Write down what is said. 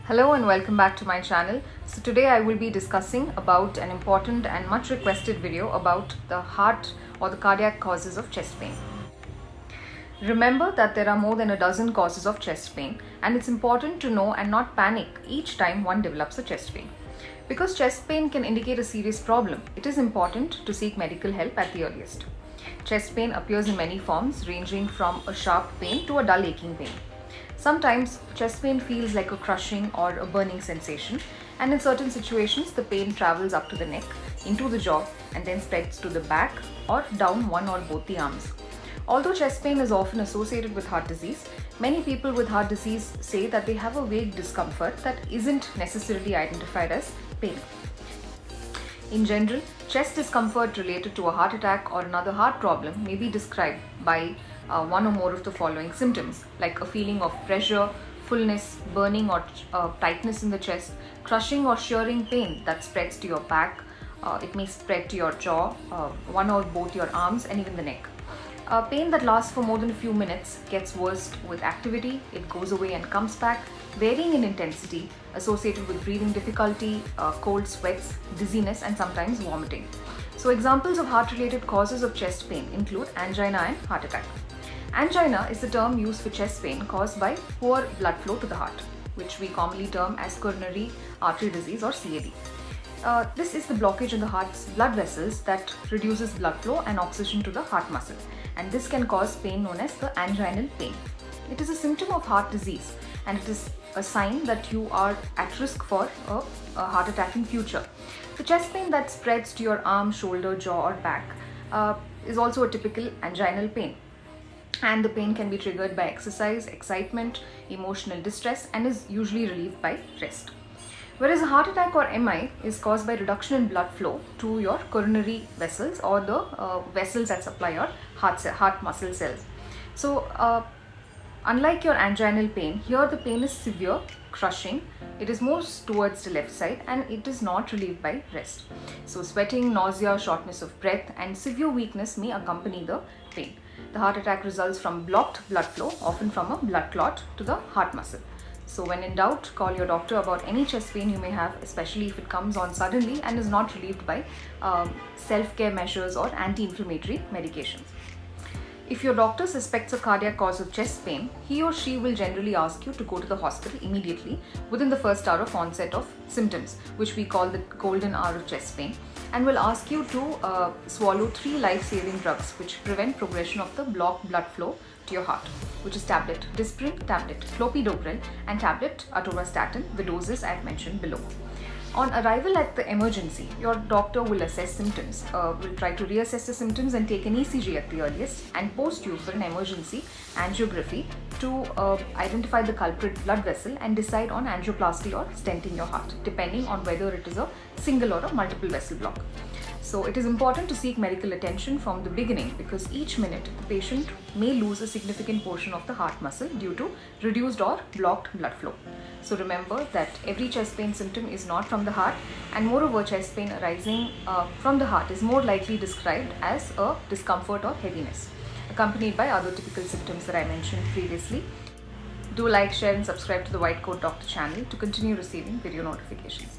Hello and welcome back to my channel. So today I will be discussing about an important and much requested video about the heart or the cardiac causes of chest pain. Remember that there are more than a dozen causes of chest pain, and it's important to know and not panic each time one develops a chest pain. Because chest pain can indicate a serious problem, it is important to seek medical help at the earliest. Chest pain appears in many forms, ranging from a sharp pain to a dull aching pain. Sometimes chest pain feels like a crushing or a burning sensation, and in certain situations the pain travels up to the neck, into the jaw, and then spreads to the back or down one or both the arms. Although chest pain is often associated with heart disease, many people with heart disease say that they have a vague discomfort that isn't necessarily identified as pain. In general, chest discomfort related to a heart attack or another heart problem may be described by one or more of the following symptoms, like a feeling of pressure, fullness, burning or tightness in the chest, crushing or shearing pain that spreads to your back. It may spread to your jaw, one or both your arms, and even the neck. Pain that lasts for more than a few minutes, gets worse with activity, it goes away and comes back, varying in intensity, associated with breathing difficulty, cold sweats, dizziness, and sometimes vomiting. So examples of heart-related causes of chest pain include angina and heart attack. Angina is the term used for chest pain caused by poor blood flow to the heart, which we commonly term as coronary artery disease or CAD. This is the blockage in the heart's blood vessels that reduces blood flow and oxygen to the heart muscle, and this can cause pain known as the anginal pain. It is a symptom of heart disease, and it is a sign that you are at risk for a heart attack in future. The chest pain that spreads to your arm, shoulder, jaw or back is also a typical anginal pain. And the pain can be triggered by exercise, excitement, emotional distress, and is usually relieved by rest. Whereas a heart attack or MI is caused by reduction in blood flow to your coronary vessels or the vessels that supply your heart muscle cells. So unlike your anginal pain, here the pain is severe, crushing, it is most towards the left side, and it is not relieved by rest. So sweating, nausea, shortness of breath, and severe weakness may accompany the pain. The heart attack results from blocked blood flow, often from a blood clot to the heart muscle. So when in doubt, call your doctor about any chest pain you may have, especially if it comes on suddenly and is not relieved by self-care measures or anti-inflammatory medications. If your doctor suspects a cardiac cause of chest pain, he or she will generally ask you to go to the hospital immediately within the first hour of onset of symptoms, which we call the golden hour of chest pain, and will ask you to swallow 3 life-saving drugs which prevent progression of the blocked blood flow to your heart, which is tablet Disprin, tablet Clopidogrel, and tablet Atorvastatin, the doses I have mentioned below. On arrival at the emergency, your doctor will assess symptoms, will try to reassess the symptoms and take an ECG at the earliest, and post you for an emergency angiography to identify the culprit blood vessel and decide on angioplasty or stenting your heart, depending on whether it is a single or a multiple vessel block. So it is important to seek medical attention from the beginning, because each minute the patient may lose a significant portion of the heart muscle due to reduced or blocked blood flow. So remember that every chest pain symptom is not from the heart, and moreover chest pain arising from the heart is more likely described as a discomfort or heaviness, accompanied by other typical symptoms that I mentioned previously. Do like, share and subscribe to the White Coat Doctor channel to continue receiving video notifications.